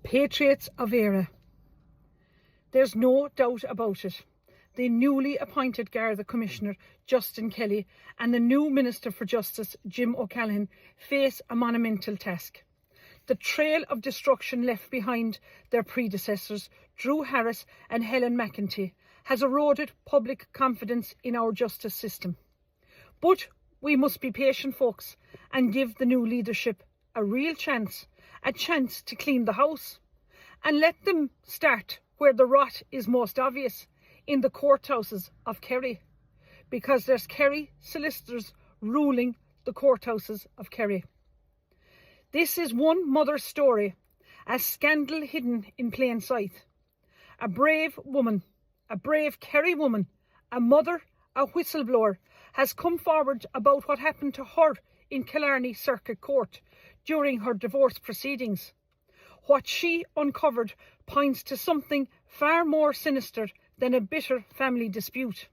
Patriots of Éire. There's no doubt about it. The newly appointed Garda Commissioner, Justin Kelly, and the new Minister for Justice, Jim O'Callaghan, face a monumental task. The trail of destruction left behind their predecessors, Drew Harris and Helen McEntee, has eroded public confidence in our justice system. But we must be patient, folks, and give the new leadership a real chance, a chance to clean the house. And let them start where the rot is most obvious, in the courthouses of Kerry. Because there's Kerry solicitors ruling the courthouses of Kerry. This is one mother's story, a scandal hidden in plain sight. A brave woman, a brave Kerry woman, a mother, a whistleblower, has come forward about what happened to her in Killarney Circuit Court during her divorce proceedings. What she uncovered points to something far more sinister than a bitter family dispute.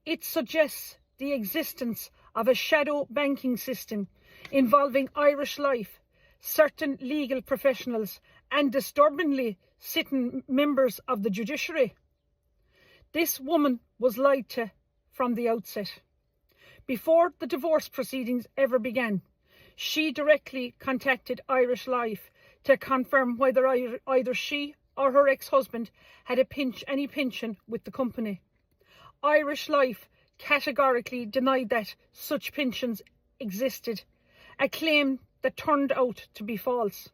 It suggests the existence of a shadow banking system involving Irish Life, certain legal professionals, and disturbingly sitting members of the judiciary. This woman was lied to from the outset. Before the divorce proceedings ever began, she directly contacted Irish Life to confirm whether either she or her ex-husband had any pension with the company. Irish Life categorically denied that such pensions existed, a claim that turned out to be false.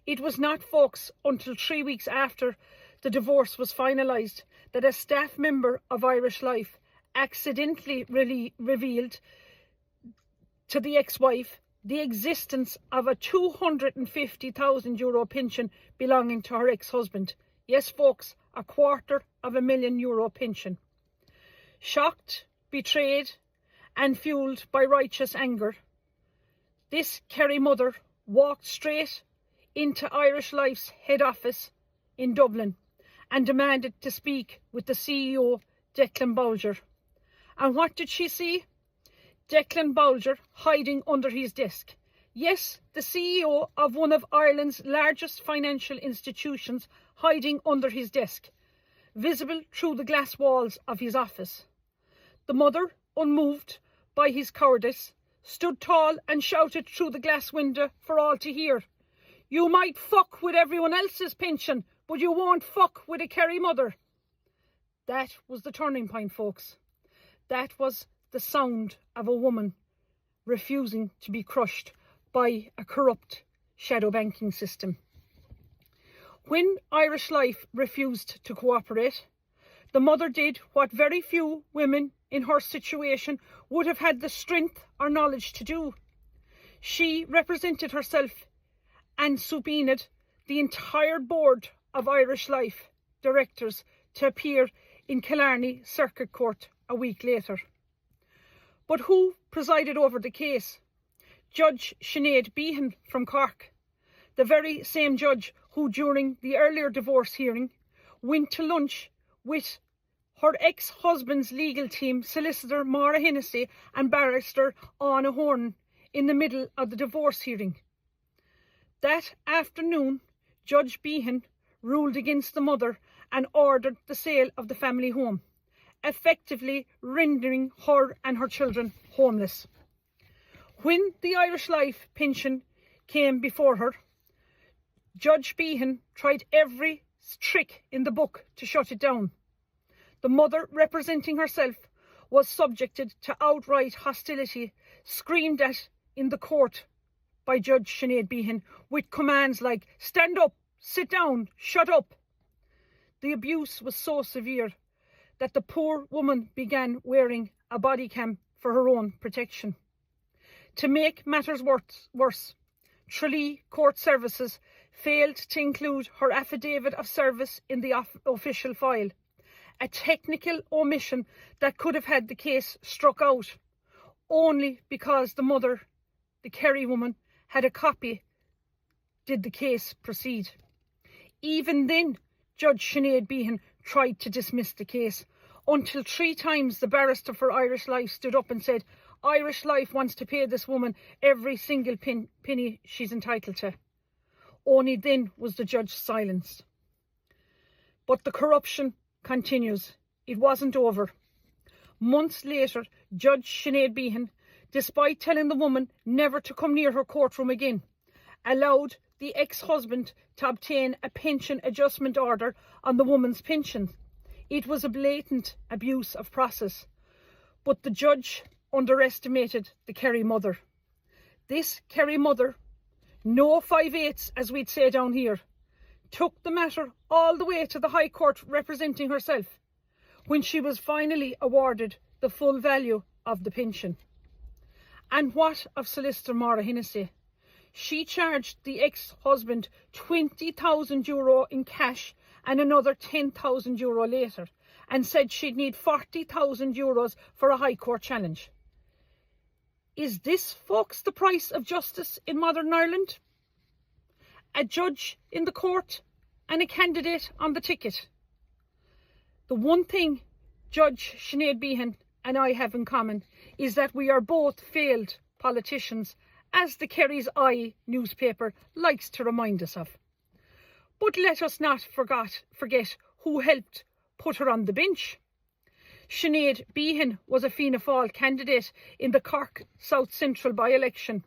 It was not, folks, until 3 weeks after the divorce was finalised that a staff member of Irish Life accidentally revealed to the ex-wife the existence of a €250,000 pension belonging to her ex-husband. Yes, folks, €250,000 pension. Shocked, betrayed, and fuelled by righteous anger, this Kerry mother walked straight into Irish Life's head office in Dublin and demanded to speak with the CEO, Declan Bolger. And what did she see? Declan Bolger hiding under his desk. Yes, the CEO of one of Ireland's largest financial institutions hiding under his desk, visible through the glass walls of his office. The mother, unmoved by his cowardice, stood tall and shouted through the glass window for all to hear. "You might fuck with everyone else's pension, but you won't fuck with a Kerry mother." That was the turning point, folks. That was the sound of a woman refusing to be crushed by a corrupt shadow banking system. When Irish Life refused to cooperate, the mother did what very few women in her situation would have had the strength or knowledge to do. She represented herself and subpoenaed the entire board of Irish Life directors to appear in Killarney Circuit Court a week later. But who presided over the case? Judge Sinead Behan from Cork, the very same judge who, during the earlier divorce hearing, went to lunch with her ex-husband's legal team, solicitor Maura Hennessy and barrister Anna Horn, in the middle of the divorce hearing. That afternoon, Judge Behan ruled against the mother and ordered the sale of the family home, effectively rendering her and her children homeless. When the Irish Life pension came before her, Judge Behan tried every trick in the book to shut it down. The mother, representing herself, was subjected to outright hostility, screamed at in the court by Judge Sinead Behan with commands like "stand up, sit down, shut up." The abuse was so severe that the poor woman began wearing a body cam for her own protection. To make matters worse, Tralee Court Services failed to include her affidavit of service in the official file, a technical omission that could have had the case struck out, only because the mother, the Kerry woman, had a copy did the case proceed. Even then, Judge Sinead Behan tried to dismiss the case, until 3 times the barrister for Irish Life stood up and said, "Irish Life wants to pay this woman every single penny she's entitled to." Only then was the judge silenced. But the corruption continues. It wasn't over. Months later, Judge Sinead Behan, despite telling the woman never to come near her courtroom again, allowed the ex-husband to obtain a pension adjustment order on the woman's pension. It was a blatant abuse of process. But the judge underestimated the Kerry mother. This Kerry mother, no 5/8 as we'd say down here, took the matter all the way to the High Court representing herself when she was finally awarded the full value of the pension. And what of Solicitor Maura Hennessy? She charged the ex-husband €20,000 in cash and another €10,000 later, and said she'd need €40,000 for a High Court challenge. Is this, folks, the price of justice in modern Ireland? A judge in the court and a candidate on the ticket. The one thing Judge Sinead Behan and I have in common is that we are both failed politicians, as the Kerry's Eye newspaper likes to remind us of. But let us not forget who helped put her on the bench. Sinead Behan was a Fianna Fáil candidate in the Cork South Central by-election.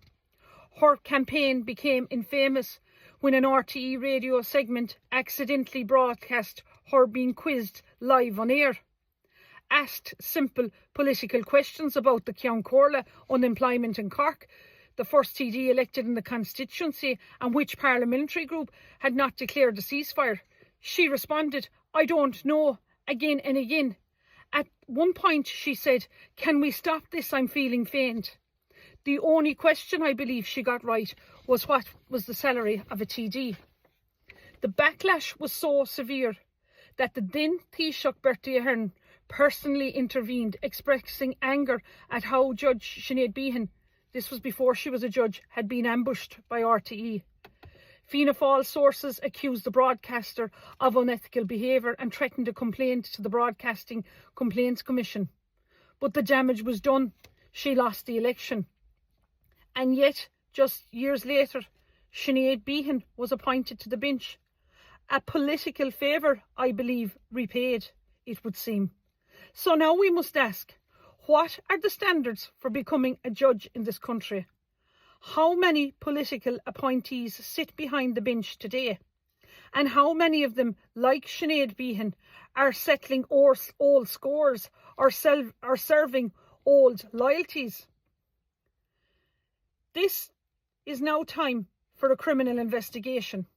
Her campaign became infamous when an RTE radio segment accidentally broadcast her being quizzed live on air. Asked simple political questions about the Ceann Comhairle unemployment in Cork, the first TD elected in the constituency, and which parliamentary group had not declared a ceasefire, she responded, "I don't know," again and again. At one point she said, "Can we stop this? I'm feeling faint." The only question I believe she got right was what was the salary of a TD. The backlash was so severe that the then Taoiseach Bertie Ahern personally intervened, expressing anger at how Judge Sinead Behan, this was before she was a judge, had been ambushed by RTE. Fianna Fáil sources accused the broadcaster of unethical behaviour and threatened a complaint to the Broadcasting Complaints Commission. But the damage was done. She lost the election. And yet, just years later, Sinead Behan was appointed to the bench. A political favour, I believe, repaid, it would seem. So now we must ask, what are the standards for becoming a judge in this country? How many political appointees sit behind the bench today? And how many of them, like Sinead Behan, are settling old scores or serving old loyalties? This is now time for a criminal investigation.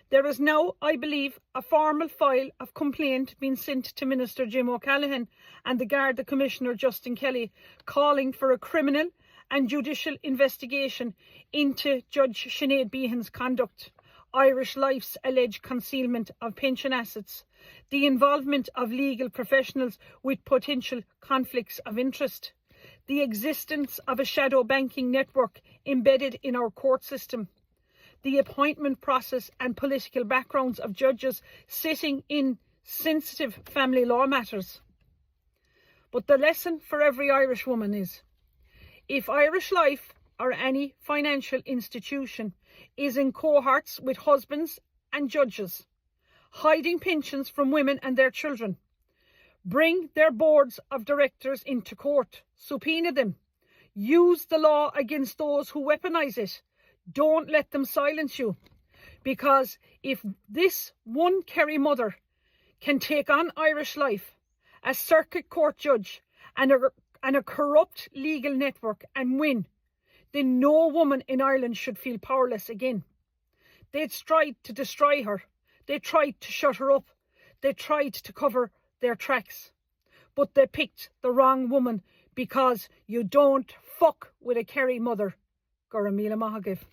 There is now, I believe, a formal file of complaint being sent to Minister Jim O'Callaghan and the Garda Commissioner Justin Kelly, calling for a criminal and judicial investigation into Judge Sinead Behan's conduct, Irish Life's alleged concealment of pension assets, the involvement of legal professionals with potential conflicts of interest, the existence of a shadow banking network embedded in our court system, the appointment process and political backgrounds of judges sitting in sensitive family law matters. But the lesson for every Irish woman is, if Irish Life or any financial institution is in cohorts with husbands and judges, hiding pensions from women and their children, bring their boards of directors into court, subpoena them, use the law against those who weaponise it. Don't let them silence you, because if this one Kerry mother can take on Irish Life, a circuit court judge and a corrupt legal network and win, then no woman in Ireland should feel powerless again. They tried to destroy her. They tried to shut her up. They tried to cover their tracks. But they picked the wrong woman, because you don't fuck with a Kerry mother. Gura Míle Maith Agaibh.